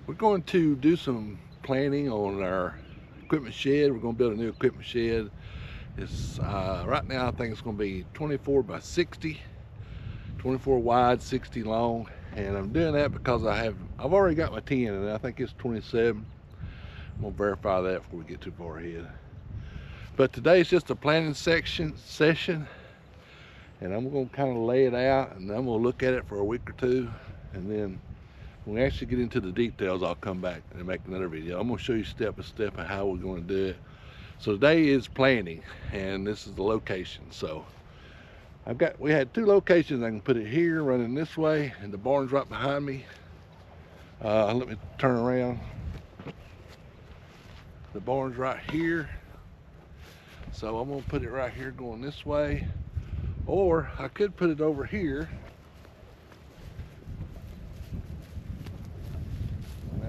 We're going to do some planning on our equipment shed. We're going to build a new equipment shed. It's right now I think it's going to be 24 by 60, 24 wide, 60 long, and I'm doing that because I've already got my 10 and I think it's 27. I'm going to verify that before we get too far ahead. But today's just a planning session, and I'm going to kind of lay it out, and I'm going to look at it for a week or two, and then when we actually get into the details, I'll come back and make another video. I'm going to show you step by step of how we're going to do it. So today is planning, and this is the location. So we had two locations. I can put it here, running this way, and the barn's right behind me. Let me turn around. The barn's right here. So I'm going to put it right here going this way. Or I could put it over here.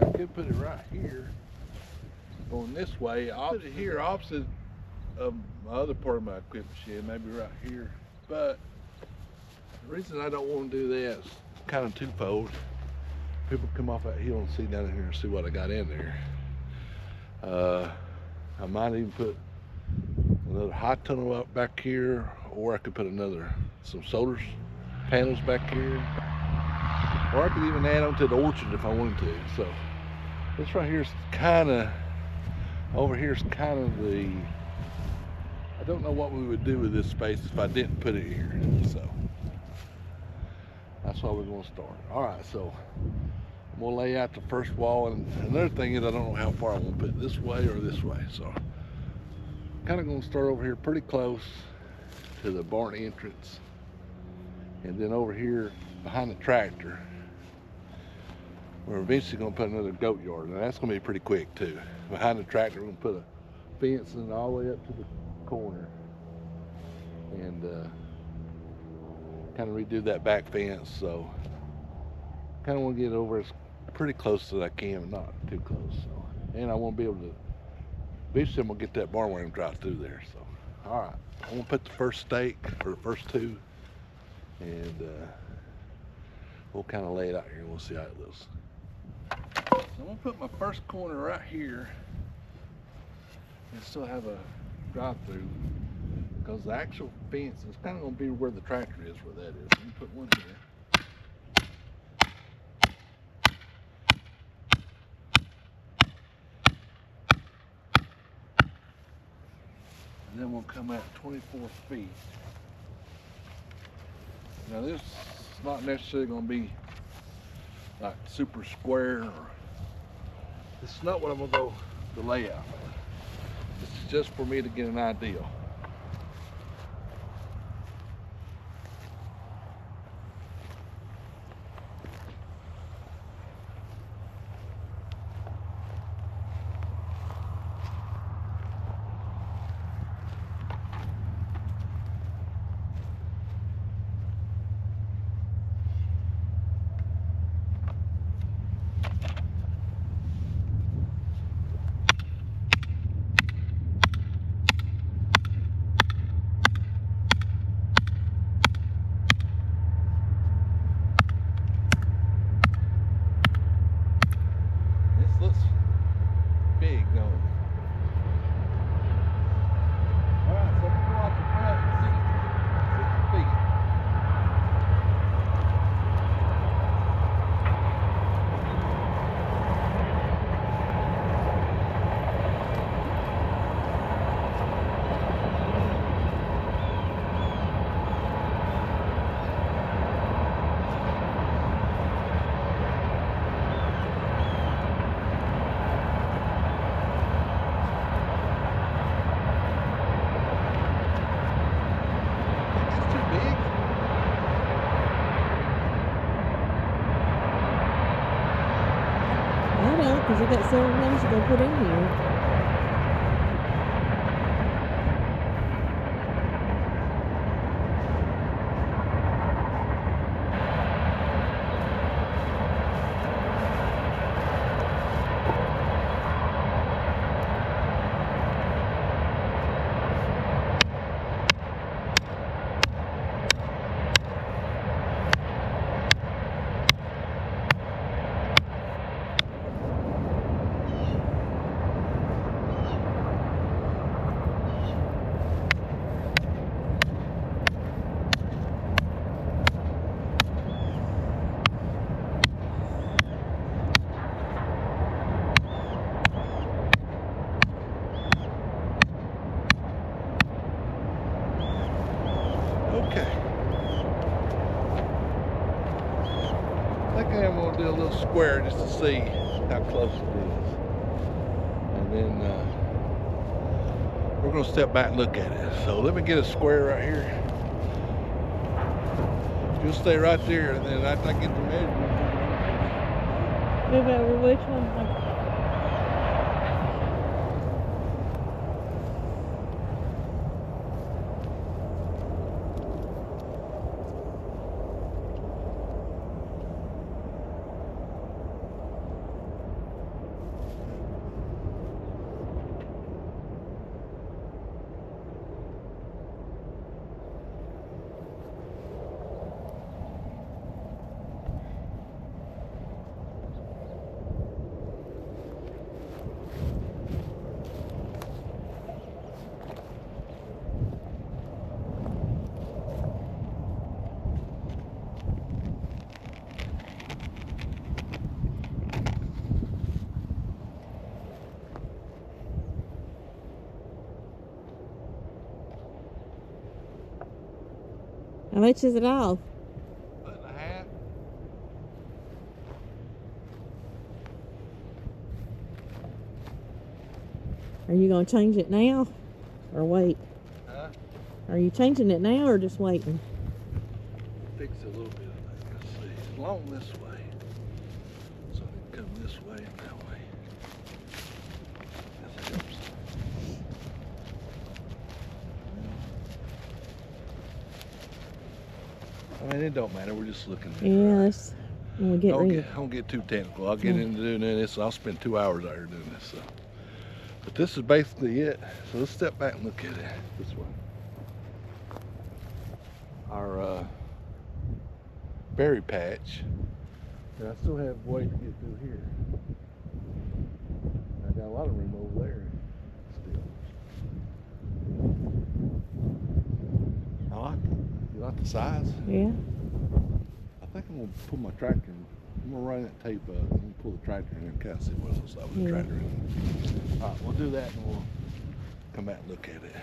I could put it right here going this way. I'll put it here opposite of my other part of my equipment shed, maybe right here. But the reason I don't want to do that is kind of twofold. People come off that hill and see down in here and see what I got in there. I might even put another high tunnel up back here, or I could put some solar panels back here, or I could even add on to the orchard if I wanted to. So this right here is kind of, over here is kind of I don't know what we would do with this space if I didn't put it here. So that's why we're going to start. All right, so I'm going to lay out the first wall, and another thing is I don't know how far I want to put it, this way or this way. So kind of going to start over here pretty close to the barn entrance, and then over here behind the tractor we're eventually going to put another goat yard, and that's going to be pretty quick too. Behind the tractor we're going to put a fence in all the way up to the corner, and kind of redo that back fence. So kind of want to get it over as pretty close as I can, but not too close. So, and I want to be able to, eventually I'm going to get that barn where I can drive through there. So all right, I'm going to put the first stake, or the first two, and we'll kind of lay it out here and we'll see how it looks. So I'm going to put my first corner right here and still have a drive-through, because the actual fence is kind of going to be where the tractor is, where that is. Let me put one here. And then we'll come out 24 feet. Now this is not necessarily going to be like super square, or this is not what I'm going to go the layout. This is just for me to get an idea. Looks big, no? Alright, so we'll go off the front 60 feet. Because you got several things to go put in here. square just to see how close it is. And then we're gonna step back and look at it. So let me get a square right here. You'll stay right there, and then after I get the measurement. Move over which one? How much is it off? Foot and a half. Are you gonna change it now or wait? Huh? Are you changing it now or just waiting? Fix it a little bit, I think. Let's see. It's long this way. So it can come this way and that way. That helps. I mean, it don't matter. We're just looking at it. Yeah, let's when we get ready. I won't get too technical. I'll get into doing this. I'll spend 2 hours out here doing this. So. But this is basically it. So let's step back and look at it this way. Our berry patch. And I still have a way to get through here. I got a lot of room over there still. I like it. You like the size? Yeah. I think I'm gonna pull my tractor in. I'm gonna run that tape up. I'm gonna pull the tractor in and kind of see what it looks like with the tractor in. All right, we'll do that and we'll come back and look at it.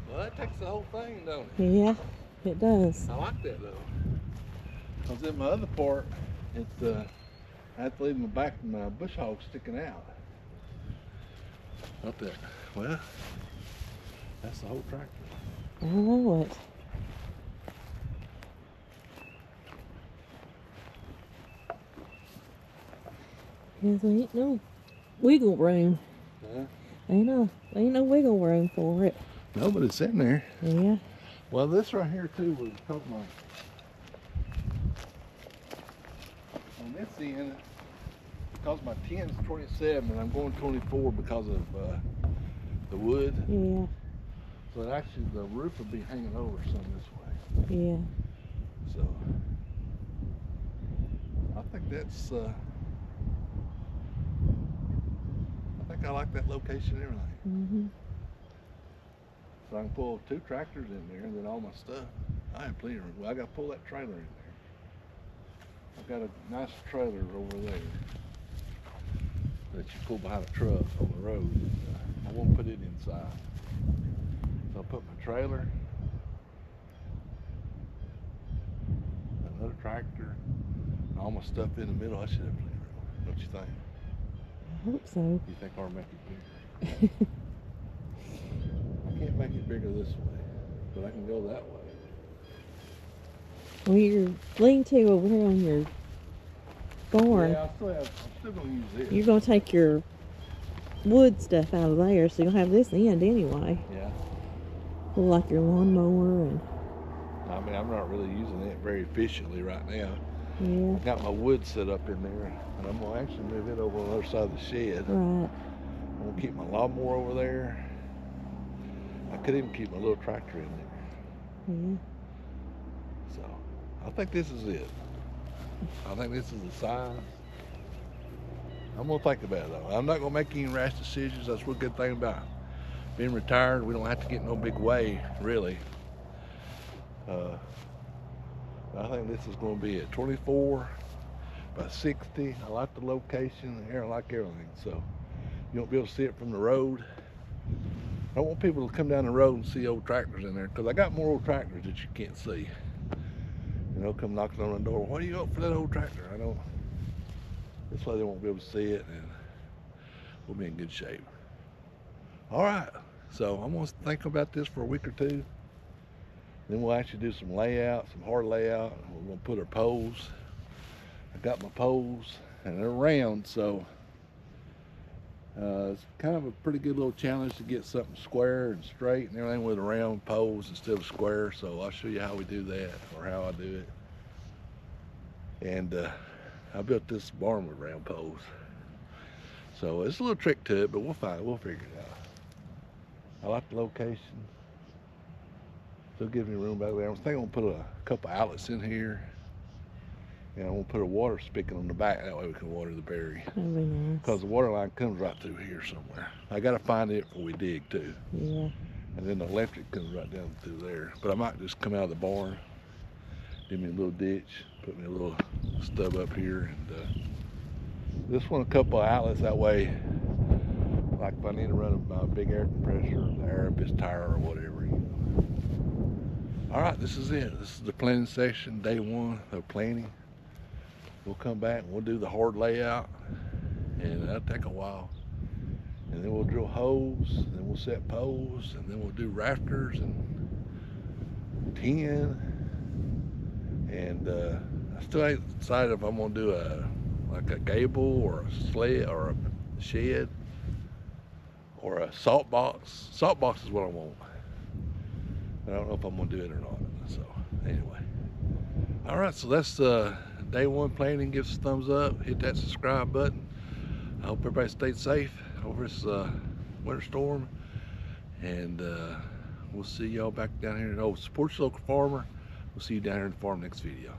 Well, that takes the whole thing, don't it? Yeah, it does. I like that though. Cause in my other part, it's I have to leave my back of my bush hog sticking out. Not that. Well, that's the whole tractor. I know it. Cause there ain't no wiggle room. Huh? Ain't no wiggle room for it. No, but it's in there. Yeah. Well, this right here too was because on this end, because my 10's 27 and I'm going 24 because of the wood. Yeah. So actually the roof will be hanging over some this way. Yeah. So I think that's I think I like that location and everything. Mhm. So I can pull 2 tractors in there and then all my stuff. I have plenty of room. Well, I got to pull that trailer in there. I've got a nice trailer over there that you pull behind a truck on the road. And, I won't put it inside. So I'll put my trailer, another tractor, all my stuff in the middle. I should have plenty of room, don't you think? I hope so. You think I'll make it bigger? I can't make it bigger this way, but I can go that way. Well, your lean-to over here on your barn, Yeah, I'm still gonna use this. you're gonna take your wood stuff out of there, so you'll have this end anyway. Yeah. Like your lawnmower and I mean, I'm not really using it very efficiently right now. yeah. I got my wood set up in there, and I'm gonna actually move it over on the other side of the shed. Right. I'm gonna keep my lawnmower over there. I could even keep my little tractor in there. Yeah. So, I think this is it. I think this is the size. I'm gonna think about it though. I'm not gonna make any rash decisions. That's one good thing about being retired. We don't have to get no big way, really. Uh, I think this is gonna be at 24 by 60. I like the location here. I like everything. So you won't be able to see it from the road. I don't want people to come down the road and see old tractors in there, because I got more old tractors that you can't see. You know, come knocking on the door. What do you got for that old tractor? I don't. This way they won't be able to see it, and we'll be in good shape. All right. So I'm gonna think about this for a week or two. Then we'll actually do some layout, some hard layout. We're gonna put our poles. I got my poles, and they're round, so it's kind of a pretty good little challenge to get something square and straight and everything with round poles instead of square. So I'll show you how we do that, or how I do it. And I built this barn with round poles, so it's a little trick to it, but we'll figure it out. I like the location. Still gives me room back there. I was thinking I'm gonna put a couple outlets in here, and I'm gonna put a water spigot on the back. That way we can water the berry. That'd be nice. Because the water line comes right through here somewhere. I gotta find it before we dig too. Yeah. And then the electric comes right down through there. But I might just come out of the barn, give me a little ditch, put me a little stub up here, and this one a couple of outlets. That way, like if I need to run my big air compressor, the air up his tire or whatever. You know. All right, this is it. This is the planting section, day one of planting. We'll come back and we'll do the hard layout, and that'll take a while. And then we'll drill holes, and then we'll set poles, and then we'll do rafters and tin. And I still ain't decided if I'm gonna do like a gable or a sled or a shed or a salt box. Salt box is what I want. I don't know if I'm gonna do it or not. So anyway, all right. So that's day one planting. Give us a thumbs up. Hit that subscribe button. I hope everybody stayed safe over this winter storm, and we'll see y'all back down here. Oh, support your local farmer. We'll see you down here in the farm next video.